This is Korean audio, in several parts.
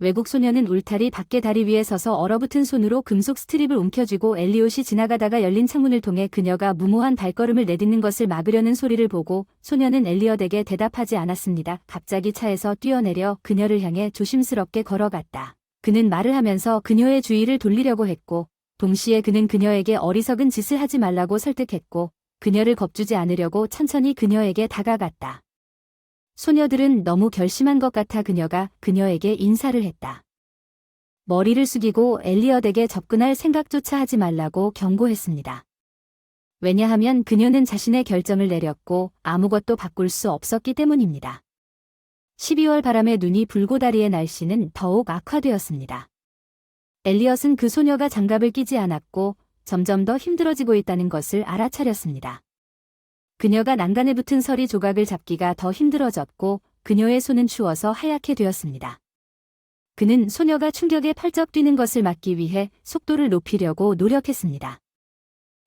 외국 소녀는 울타리 밖에 다리 위에 서서 얼어붙은 손으로 금속 스트립을 움켜쥐고 엘리옷이 지나가다가 열린 창문을 통해 그녀가 무모한 발걸음을 내딛는 것을 막으려는 소리를 보고 소녀는 엘리엇에게 대답하지 않았습니다. 갑자기 차에서 뛰어내려 그녀를 향해 조심스럽게 걸어갔다. 그는 말을 하면서 그녀의 주의를 돌리려고 했고 동시에 그는 그녀에게 어리석은 짓을 하지 말라고 설득했고 그녀를 겁주지 않으려고 천천히 그녀에게 다가갔다. 소녀들은 너무 결심한 것 같아 그녀가 그녀에게 인사를 했다. 머리를 숙이고 엘리엇에게 접근할 생각조차 하지 말라고 경고했습니다. 왜냐하면 그녀는 자신의 결정을 내렸고 아무것도 바꿀 수 없었기 때문입니다. 12월 바람에 눈이 불고 다리의 날씨는 더욱 악화되었습니다. 엘리엇은 그 소녀가 장갑을 끼지 않았고 점점 더 힘들어지고 있다는 것을 알아차렸습니다. 그녀가 난간에 붙은 서리 조각을 잡기가 더 힘들어졌고 그녀의 손은 추워서 하얗게 되었습니다. 그는 소녀가 충격에 펄쩍 뛰는 것을 막기 위해 속도를 높이려고 노력했습니다.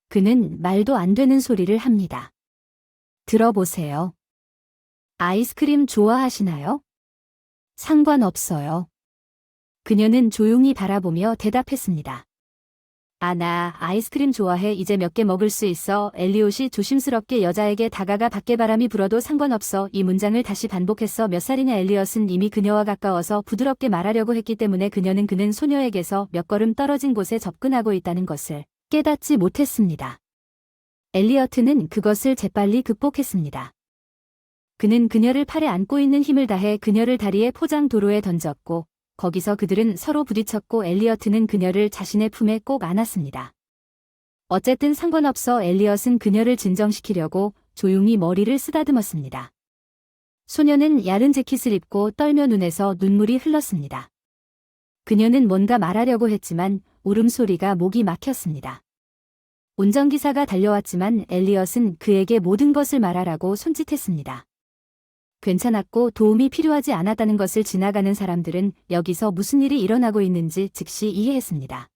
그는 말도 안 되는 소리를 합니다. 들어보세요. 아이스크림 좋아하시나요? 상관없어요. 그녀는 조용히 바라보며 대답했습니다. 나 아이스크림 좋아해. 이제 몇 개 먹을 수 있어. 엘리옷이 조심스럽게 여자에게 다가가 밖에 바람이 불어도 상관없어. 이 문장을 다시 반복했어. 몇 살이냐. 엘리엇은 이미 그녀와 가까워서 부드럽게 말하려고 했기 때문에 그는 소녀에게서 몇 걸음 떨어진 곳에 접근하고 있다는 것을 깨닫지 못했습니다. 엘리어트는 그것을 재빨리 극복했습니다. 그는 그녀를 팔에 안고 있는 힘을 다해 그녀를 다리의 포장 도로에 던졌고 거기서 그들은 서로 부딪혔고 엘리어트는 그녀를 자신의 품에 꼭 안았습니다. 어쨌든 상관없어. 엘리엇은 그녀를 진정시키려고 조용히 머리를 쓰다듬었습니다. 소녀는 야른 재킷을 입고 떨며 눈에서 눈물이 흘렀습니다. 그녀는 뭔가 말하려고 했지만 울음소리가 목이 막혔습니다. 운전기사가 달려왔지만 엘리엇은 그에게 모든 것을 말하라고 손짓했습니다. 괜찮았고 도움이 필요하지 않았다는 것을 지나가는 사람들은 여기서 무슨 일이 일어나고 있는지 즉시 이해했습니다.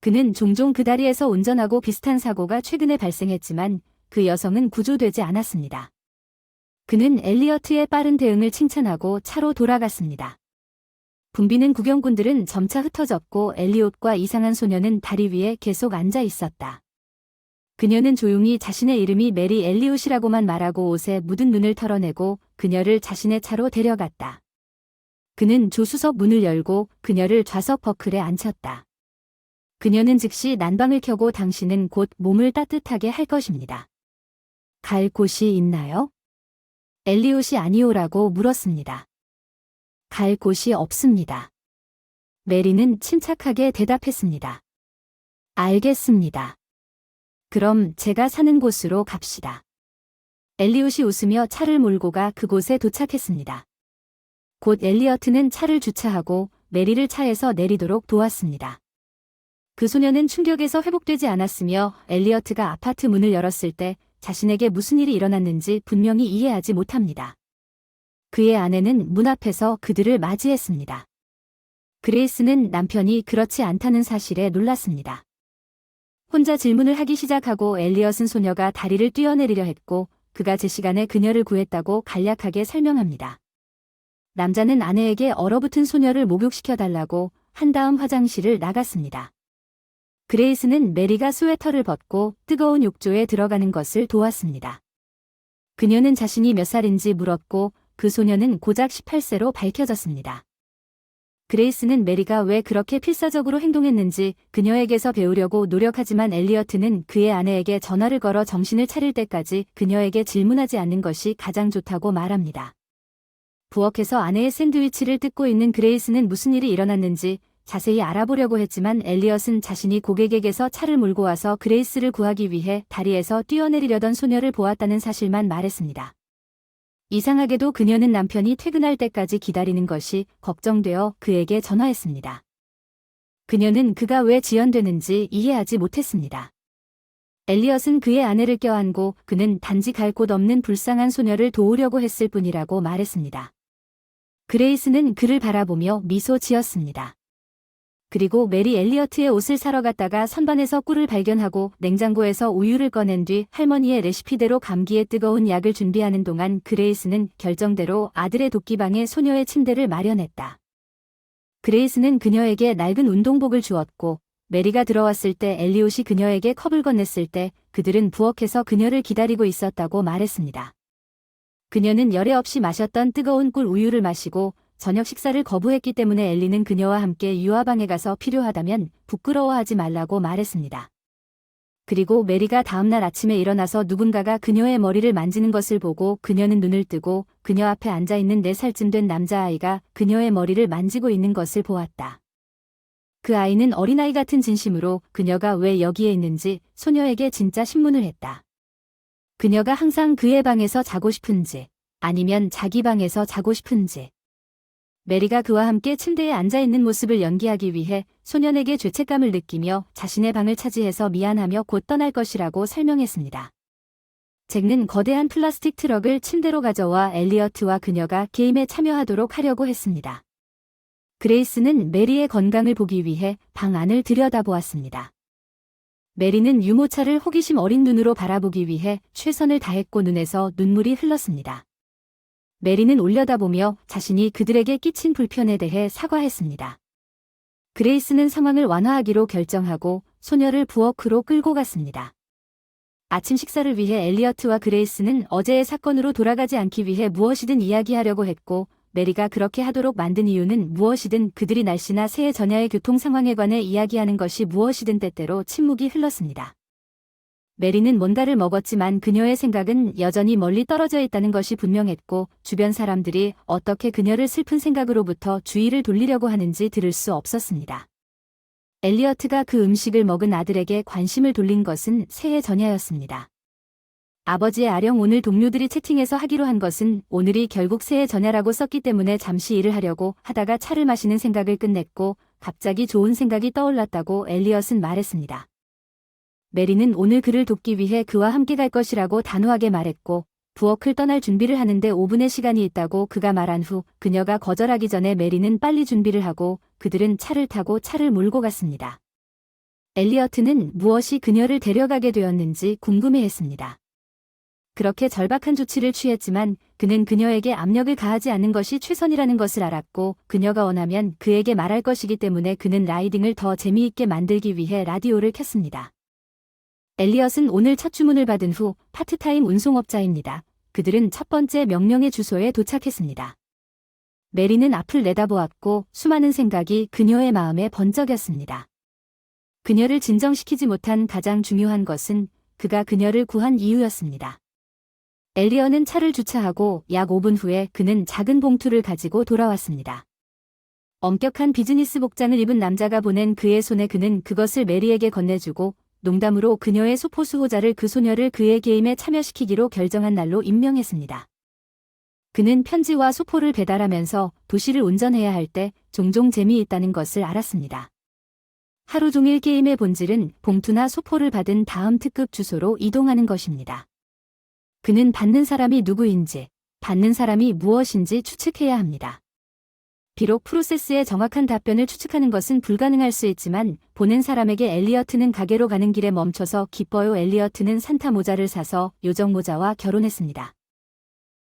그는 종종 그 다리에서 운전하고 비슷한 사고가 최근에 발생했지만 그 여성은 구조되지 않았습니다. 그는 엘리어트의 빠른 대응을 칭찬하고 차로 돌아갔습니다. 붐비는 구경꾼들은 점차 흩어졌고 엘리엇과 이상한 소녀는 다리 위에 계속 앉아 있었다. 그녀는 조용히 자신의 이름이 메리 엘리엇이라고만 말하고 옷에 묻은 눈을 털어내고 그녀를 자신의 차로 데려갔다. 그는 조수석 문을 열고 그녀를 좌석 버클에 앉혔다. 그녀는 즉시 난방을 켜고 당신은 곧 몸을 따뜻하게 할 것입니다. 갈 곳이 있나요? 엘리엇이 아니오라고 물었습니다. 갈 곳이 없습니다. 메리는 침착하게 대답했습니다. 알겠습니다. 그럼 제가 사는 곳으로 갑시다. 엘리엇이 웃으며 차를 몰고 가 그곳에 도착했습니다. 곧 엘리어트는 차를 주차하고 메리를 차에서 내리도록 도왔습니다. 그 소녀는 충격에서 회복되지 않았으며 엘리어트가 아파트 문을 열었을 때 자신에게 무슨 일이 일어났는지 분명히 이해하지 못합니다. 그의 아내는 문 앞에서 그들을 맞이했습니다. 그레이스는 남편이 그렇지 않다는 사실에 놀랐습니다. 혼자 질문을 하기 시작하고 엘리엇은 소녀가 다리를 뛰어내리려 했고 그가 제 시간에 그녀를 구했다고 간략하게 설명합니다. 남자는 아내에게 얼어붙은 소녀를 목욕시켜달라고 한 다음 화장실을 나갔습니다. 그레이스는 메리가 스웨터를 벗고 뜨거운 욕조에 들어가는 것을 도왔습니다. 그녀는 자신이 몇 살인지 물었고 그 소녀는 고작 18세로 밝혀졌습니다. 그레이스는 메리가 왜 그렇게 필사적으로 행동했는지 그녀에게서 배우려고 노력하지만 엘리어트는 그의 아내에게 전화를 걸어 정신을 차릴 때까지 그녀에게 질문하지 않는 것이 가장 좋다고 말합니다. 부엌에서 아내의 샌드위치를 뜯고 있는 그레이스는 무슨 일이 일어났는지 자세히 알아보려고 했지만 엘리엇은 자신이 고객에게서 차를 몰고 와서 그레이스를 구하기 위해 다리에서 뛰어내리려던 소녀를 보았다는 사실만 말했습니다. 이상하게도 그녀는 남편이 퇴근할 때까지 기다리는 것이 걱정되어 그에게 전화했습니다. 그녀는 그가 왜 지연되는지 이해하지 못했습니다. 엘리엇은 그의 아내를 껴안고 그는 단지 갈 곳 없는 불쌍한 소녀를 도우려고 했을 뿐이라고 말했습니다. 그레이스는 그를 바라보며 미소 지었습니다. 그리고 메리 엘리어트의 옷을 사러 갔다가 선반에서 꿀을 발견하고 냉장고에서 우유를 꺼낸 뒤 할머니의 레시피대로 감기에 뜨거운 약을 준비하는 동안 그레이스는 결정대로 아들의 도끼방에 소녀의 침대를 마련했다. 그레이스는 그녀에게 낡은 운동복을 주었고 메리가 들어왔을 때 엘리엇이 그녀에게 컵을 건넸을 때 그들은 부엌에서 그녀를 기다리고 있었다고 말했습니다. 그녀는 열애 없이 마셨던 뜨거운 꿀 우유를 마시고 저녁 식사를 거부했기 때문에 엘리는 그녀와 함께 유아방에 가서 필요하다면 부끄러워하지 말라고 말했습니다. 그리고 메리가 다음날 아침에 일어나서 누군가가 그녀의 머리를 만지는 것을 보고 그녀는 눈을 뜨고 그녀 앞에 앉아있는 4살쯤 된 남자아이가 그녀의 머리를 만지고 있는 것을 보았다. 그 아이는 어린아이 같은 진심으로 그녀가 왜 여기에 있는지 소녀에게 진짜 신문을 했다. 그녀가 항상 그의 방에서 자고 싶은지 아니면 자기 방에서 자고 싶은지. 메리가 그와 함께 침대에 앉아있는 모습을 연기하기 위해 소년에게 죄책감을 느끼며 자신의 방을 차지해서 미안하며 곧 떠날 것이라고 설명했습니다. 잭는 거대한 플라스틱 트럭을 침대로 가져와 엘리어트와 그녀가 게임에 참여하도록 하려고 했습니다. 그레이스는 메리의 건강을 보기 위해 방 안을 들여다보았습니다. 메리는 유모차를 호기심 어린 눈으로 바라보기 위해 최선을 다했고 눈에서 눈물이 흘렀습니다. 메리는 올려다보며 자신이 그들에게 끼친 불편에 대해 사과했습니다. 그레이스는 상황을 완화하기로 결정하고 소녀를 부엌으로 끌고 갔습니다. 아침 식사를 위해 엘리어트와 그레이스는 어제의 사건으로 돌아가지 않기 위해 무엇이든 이야기하려고 했고 메리가 그렇게 하도록 만든 이유는 무엇이든 그들이 날씨나 새해 전야의 교통 상황에 관해 이야기하는 것이 무엇이든 때때로 침묵이 흘렀습니다. 메리는 뭔가를 먹었지만 그녀의 생각은 여전히 멀리 떨어져 있다는 것이 분명했고 주변 사람들이 어떻게 그녀를 슬픈 생각으로부터 주의를 돌리려고 하는지 들을 수 없었습니다. 엘리어트가 그 음식을 먹은 아들에게 관심을 돌린 것은 새해 전야였습니다. 아버지의 아령 오늘 동료들이 채팅해서 하기로 한 것은 오늘이 결국 새해 전야라고 썼기 때문에 잠시 일을 하려고 하다가 차를 마시는 생각을 끝냈고 갑자기 좋은 생각이 떠올랐다고 엘리엇은 말했습니다. 메리는 오늘 그를 돕기 위해 그와 함께 갈 것이라고 단호하게 말했고 부엌을 떠날 준비를 하는데 5분의 시간이 있다고 그가 말한 후 그녀가 거절하기 전에 메리는 빨리 준비를 하고 그들은 차를 타고 차를 몰고 갔습니다. 엘리어트는 무엇이 그녀를 데려가게 되었는지 궁금해했습니다. 그렇게 절박한 조치를 취했지만 그는 그녀에게 압력을 가하지 않는 것이 최선이라는 것을 알았고 그녀가 원하면 그에게 말할 것이기 때문에 그는 라이딩을 더 재미있게 만들기 위해 라디오를 켰습니다. 엘리엇은 오늘 첫 주문을 받은 후 파트타임 운송업자입니다. 그들은 첫 번째 명령의 주소에 도착했습니다. 메리는 앞을 내다보았고 수많은 생각이 그녀의 마음에 번쩍였습니다. 그녀를 진정시키지 못한 가장 중요한 것은 그가 그녀를 구한 이유였습니다. 엘리엇은 차를 주차하고 약 5분 후에 그는 작은 봉투를 가지고 돌아왔습니다. 엄격한 비즈니스 복장을 입은 남자가 보낸 그의 손에 그는 그것을 메리에게 건네주고 농담으로 그녀의 소포 수호자를 그 소녀를 그의 게임에 참여시키기로 결정한 날로 임명했습니다. 그는 편지와 소포를 배달하면서 도시를 운전해야 할 때 종종 재미있다는 것을 알았습니다. 하루 종일 게임의 본질은 봉투나 소포를 받은 다음 특급 주소로 이동하는 것입니다. 그는 받는 사람이 누구인지, 받는 사람이 무엇인지 추측해야 합니다. 비록 프로세스의 정확한 답변을 추측하는 것은 불가능할 수 있지만 보낸 사람에게 엘리어트는 가게로 가는 길에 멈춰서 기뻐요. 엘리어트는 산타 모자를 사서 요정 모자와 결혼했습니다.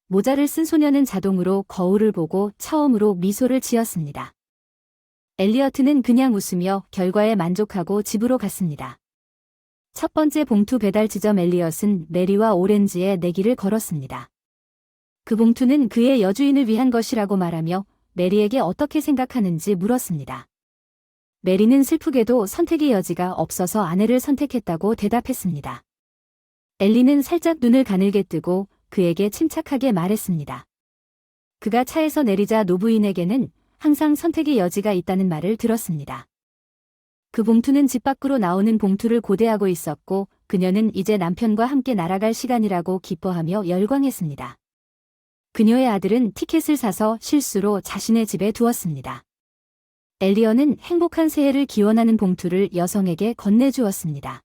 모자를 쓴 소녀는 자동으로 거울을 보고 처음으로 미소를 지었습니다. 엘리어트는 그냥 웃으며 결과에 만족하고 집으로 갔습니다. 첫 번째 봉투 배달 지점 엘리엇은 메리와 오렌지에 내기를 걸었습니다. 그 봉투는 그의 여주인을 위한 것이라고 말하며 메리에게 어떻게 생각하는지 물었습니다. 메리는 슬프게도 선택의 여지가 없어서 아내를 선택했다고 대답했습니다. 엘리는 살짝 눈을 가늘게 뜨고 그에게 침착하게 말했습니다. 그가 차에서 내리자 노부인에게는 항상 선택의 여지가 있다는 말을 들었습니다. 그 봉투는 집 밖으로 나오는 봉투를 고대하고 있었고 그녀는 이제 남편과 함께 날아갈 시간이라고 기뻐하며 열광했습니다. 그녀의 아들은 티켓을 사서 실수로 자신의 집에 두었습니다. 엘리언은 행복한 새해를 기원하는 봉투를 여성에게 건네주었습니다.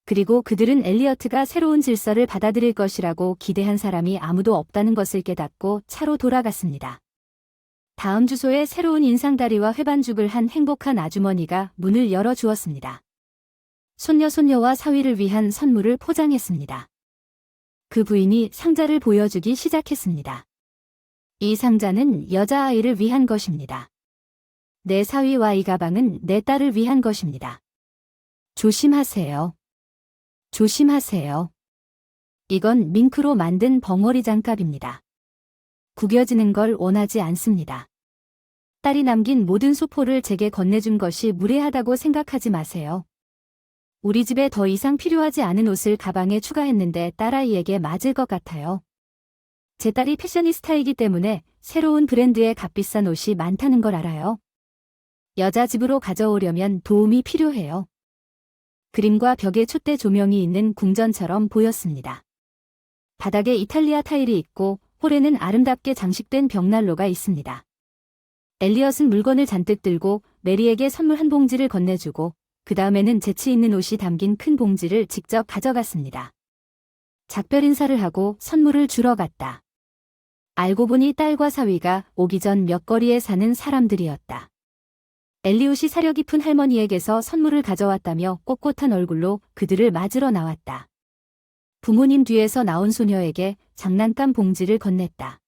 그리고 그들은 엘리어트가 새로운 질서를 받아들일 것이라고 기대한 사람이 아무도 없다는 것을 깨닫고 차로 돌아갔습니다. 다음 주소에 새로운 인상다리와 회반죽을 한 행복한 아주머니가 문을 열어주었습니다. 손녀와 사위를 위한 선물을 포장했습니다. 그 부인이 상자를 보여주기 시작했습니다. 이 상자는 여자아이를 위한 것입니다. 내 사위와 이 가방은 내 딸을 위한 것입니다. 조심하세요. 조심하세요. 이건 밍크로 만든 벙어리 장갑입니다. 구겨지는 걸 원하지 않습니다. 딸이 남긴 모든 소포를 제게 건네준 것이 무례하다고 생각하지 마세요. 우리 집에 더 이상 필요하지 않은 옷을 가방에 추가했는데 딸아이에게 맞을 것 같아요. 제 딸이 패셔니스타이기 때문에 새로운 브랜드의 값비싼 옷이 많다는 걸 알아요. 여자 집으로 가져오려면 도움이 필요해요. 그림과 벽에 촛대 조명이 있는 궁전처럼 보였습니다. 바닥에 이탈리아 타일이 있고 홀에는 아름답게 장식된 벽난로가 있습니다. 엘리엇은 물건을 잔뜩 들고 메리에게 선물 한 봉지를 건네주고 그 다음에는 재치 있는 옷이 담긴 큰 봉지를 직접 가져갔습니다. 작별 인사를 하고 선물을 주러 갔다. 알고 보니 딸과 사위가 오기 전 몇 거리에 사는 사람들이었다. 엘리엇이 사려 깊은 할머니에게서 선물을 가져왔다며 꼿꼿한 얼굴로 그들을 맞으러 나왔다. 부모님 뒤에서 나온 소녀에게 장난감 봉지를 건넸다.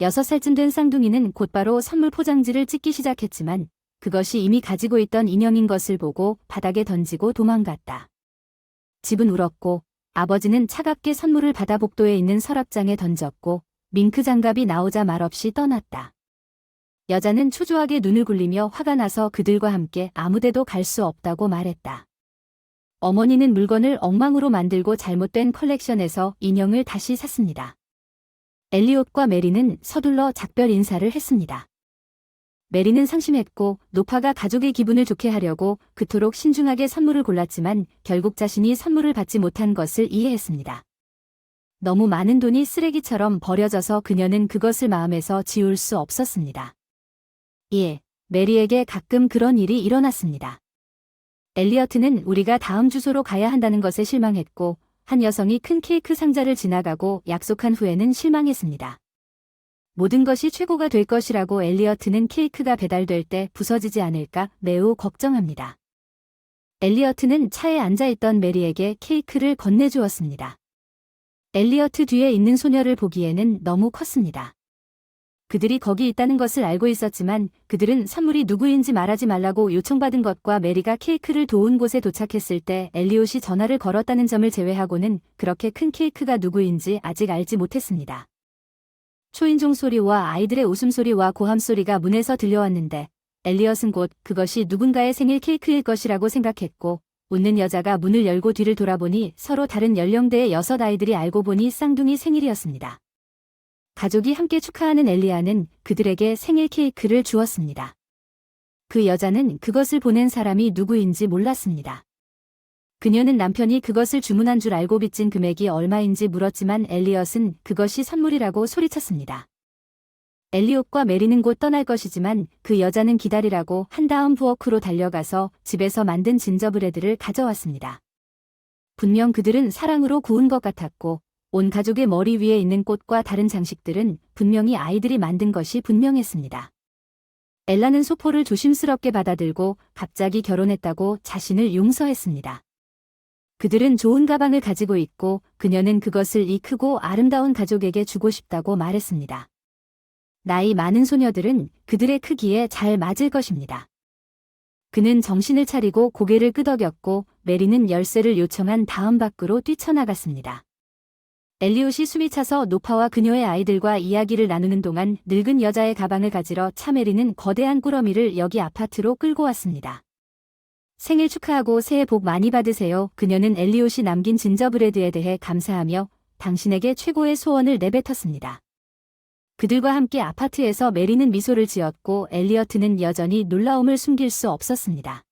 6살쯤 된 쌍둥이는 곧바로 선물 포장지를 찢기 시작했지만 그것이 이미 가지고 있던 인형인 것을 보고 바닥에 던지고 도망갔다. 집은 울었고 아버지는 차갑게 선물을 받아 복도에 있는 서랍장에 던졌고 밍크 장갑이 나오자 말없이 떠났다. 여자는 초조하게 눈을 굴리며 화가 나서 그들과 함께 아무데도 갈 수 없다고 말했다. 어머니는 물건을 엉망으로 만들고 잘못된 컬렉션에서 인형을 다시 샀습니다. 엘리엇과 메리는 서둘러 작별 인사를 했습니다. 메리는 상심했고 노파가 가족의 기분을 좋게 하려고 그토록 신중하게 선물을 골랐지만 결국 자신이 선물을 받지 못한 것을 이해했습니다. 너무 많은 돈이 쓰레기처럼 버려져서 그녀는 그것을 마음에서 지울 수 없었습니다. 예, 메리에게 가끔 그런 일이 일어났습니다. 엘리어트는 우리가 다음 주소로 가야 한다는 것에 실망했고 한 여성이 큰 케이크 상자를 지나가고 약속한 후에는 실망했습니다. 모든 것이 최고가 될 것이라고 엘리어트는 케이크가 배달될 때 부서지지 않을까 매우 걱정합니다. 엘리어트는 차에 앉아있던 메리에게 케이크를 건네주었습니다. 엘리어트 뒤에 있는 소녀를 보기에는 너무 컸습니다. 그들이 거기 있다는 것을 알고 있었지만 그들은 선물이 누구인지 말하지 말라고 요청받은 것과 메리가 케이크를 도운 곳에 도착했을 때 엘리엇이 전화를 걸었다는 점을 제외하고는 그렇게 큰 케이크가 누구인지 아직 알지 못했습니다. 초인종 소리와 아이들의 웃음소리와 고함소리가 문에서 들려왔는데 엘리엇은 곧 그것이 누군가의 생일 케이크일 것이라고 생각했고 웃는 여자가 문을 열고 뒤를 돌아보니 서로 다른 연령대의 6아이들이 알고 보니 쌍둥이 생일이었습니다. 가족이 함께 축하하는 엘리아는 그들에게 생일 케이크를 주었습니다. 그 여자는 그것을 보낸 사람이 누구인지 몰랐습니다. 그녀는 남편이 그것을 주문한 줄 알고 빚진 금액이 얼마인지 물었지만 엘리엇은 그것이 선물이라고 소리쳤습니다. 엘리엇과 메리는 곧 떠날 것이지만 그 여자는 기다리라고 한 다음 부엌으로 달려가서 집에서 만든 진저브레드를 가져왔습니다. 분명 그들은 사랑으로 구운 것 같았고 온 가족의 머리 위에 있는 꽃과 다른 장식들은 분명히 아이들이 만든 것이 분명했습니다. 엘라는 소포를 조심스럽게 받아들고 갑자기 결혼했다고 자신을 용서했습니다. 그들은 좋은 가방을 가지고 있고 그녀는 그것을 이 크고 아름다운 가족에게 주고 싶다고 말했습니다. 나이 많은 소녀들은 그들의 크기에 잘 맞을 것입니다. 그는 정신을 차리고 고개를 끄덕였고 메리는 열쇠를 요청한 다음 밖으로 뛰쳐나갔습니다. 엘리엇이 숨이 차서 노파와 그녀의 아이들과 이야기를 나누는 동안 늙은 여자의 가방을 가지러 차 메리는 거대한 꾸러미를 여기 아파트로 끌고 왔습니다. 생일 축하하고 새해 복 많이 받으세요. 그녀는 엘리엇이 남긴 진저브레드에 대해 감사하며 당신에게 최고의 소원을 내뱉었습니다. 그들과 함께 아파트에서 메리는 미소를 지었고 엘리어트는 여전히 놀라움을 숨길 수 없었습니다.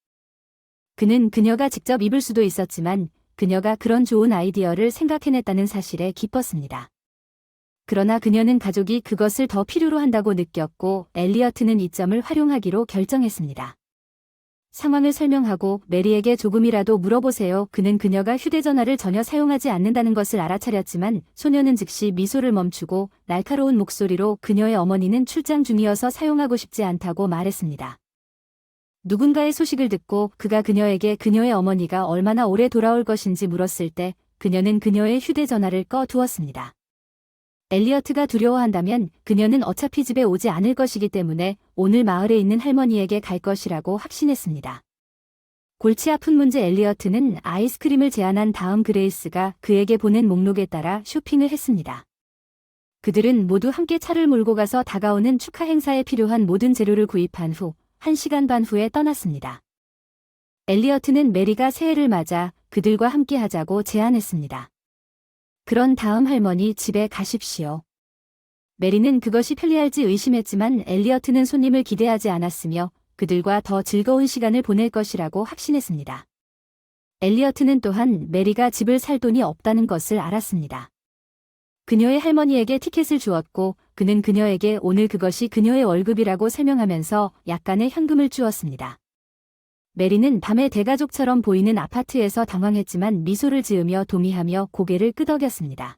그는 그녀가 직접 입을 수도 있었지만 그녀가 그런 좋은 아이디어를 생각해냈다는 사실에 기뻤습니다. 그러나 그녀는 가족이 그것을 더 필요로 한다고 느꼈고 엘리어트는 이 점을 활용하기로 결정했습니다. 상황을 설명하고 메리에게 조금이라도 물어보세요. 그는 그녀가 휴대전화를 전혀 사용하지 않는다는 것을 알아차렸지만 소녀는 즉시 미소를 멈추고 날카로운 목소리로 그녀의 어머니는 출장 중이어서 사용하고 싶지 않다고 말했습니다. 누군가의 소식을 듣고 그가 그녀에게 그녀의 어머니가 얼마나 오래 돌아올 것인지 물었을 때 그녀는 그녀의 휴대전화를 꺼두었습니다. 엘리어트가 두려워한다면 그녀는 어차피 집에 오지 않을 것이기 때문에 오늘 마을에 있는 할머니에게 갈 것이라고 확신했습니다. 골치 아픈 문제 엘리어트는 아이스크림을 제안한 다음 그레이스가 그에게 보낸 목록에 따라 쇼핑을 했습니다. 그들은 모두 함께 차를 몰고 가서 다가오는 축하 행사에 필요한 모든 재료를 구입한 후 1시간 반 후에 떠났습니다. 엘리어트는 메리가 새해를 맞아 그들과 함께 하자고 제안했습니다. 그런 다음 할머니 집에 가십시오. 메리는 그것이 편리할지 의심했지만 엘리어트는 손님을 기대하지 않았으며 그들과 더 즐거운 시간을 보낼 것이라고 확신했습니다. 엘리어트는 또한 메리가 집을 살 돈이 없다는 것을 알았습니다. 그녀의 할머니에게 티켓을 주었고 그는 그녀에게 오늘 그것이 그녀의 월급이라고 설명하면서 약간의 현금을 주었습니다. 메리는 밤에 대가족처럼 보이는 아파트에서 당황했지만 미소를 지으며 도미하며 고개를 끄덕였습니다.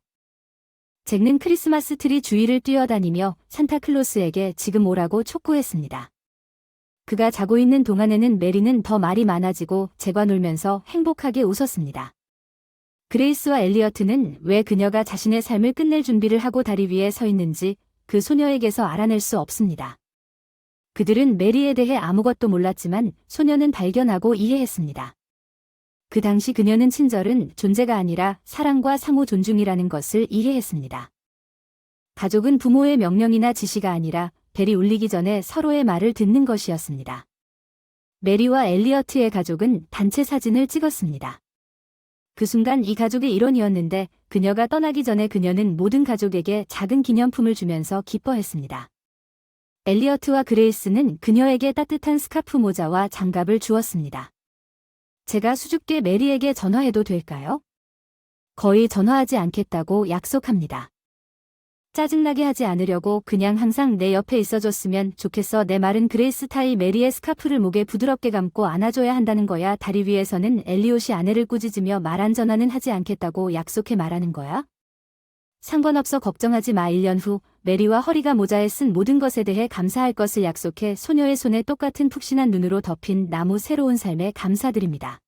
잭는 크리스마스 트리 주위를 뛰어다니며 산타클로스에게 지금 오라고 촉구했습니다. 그가 자고 있는 동안에는 메리는 더 말이 많아지고 잭과 놀면서 행복하게 웃었습니다. 그레이스와 엘리어트는 왜 그녀가 자신의 삶을 끝낼 준비를 하고 다리 위에 서 있는지 그 소녀에게서 알아낼 수 없습니다. 그들은 메리에 대해 아무것도 몰랐지만 소녀는 발견하고 이해했습니다. 그 당시 그녀는 친절은 존재가 아니라 사랑과 상호 존중이라는 것을 이해했습니다. 가족은 부모의 명령이나 지시가 아니라 벨이 울리기 전에 서로의 말을 듣는 것이었습니다. 메리와 엘리어트의 가족은 단체 사진을 찍었습니다. 그 순간 이 가족의 일원이었는데 그녀가 떠나기 전에 그녀는 모든 가족에게 작은 기념품을 주면서 기뻐했습니다. 엘리어트와 그레이스는 그녀에게 따뜻한 스카프 모자와 장갑을 주었습니다. 제가 수줍게 메리에게 전화해도 될까요? 거의 전화하지 않겠다고 약속합니다. 짜증나게 하지 않으려고 그냥 항상 내 옆에 있어줬으면 좋겠어. 내 말은 그레이스 타이 메리의 스카프를 목에 부드럽게 감고 안아줘야 한다는 거야. 다리 위에서는 엘리엇이 아내를 꾸짖으며 말한 전화는 하지 않겠다고 약속해 말하는 거야? 상관없어 걱정하지 마. 1년 후 메리와 허리가 모자에 쓴 모든 것에 대해 감사할 것을 약속해 소녀의 손에 똑같은 푹신한 눈으로 덮인 나무 새로운 삶에 감사드립니다.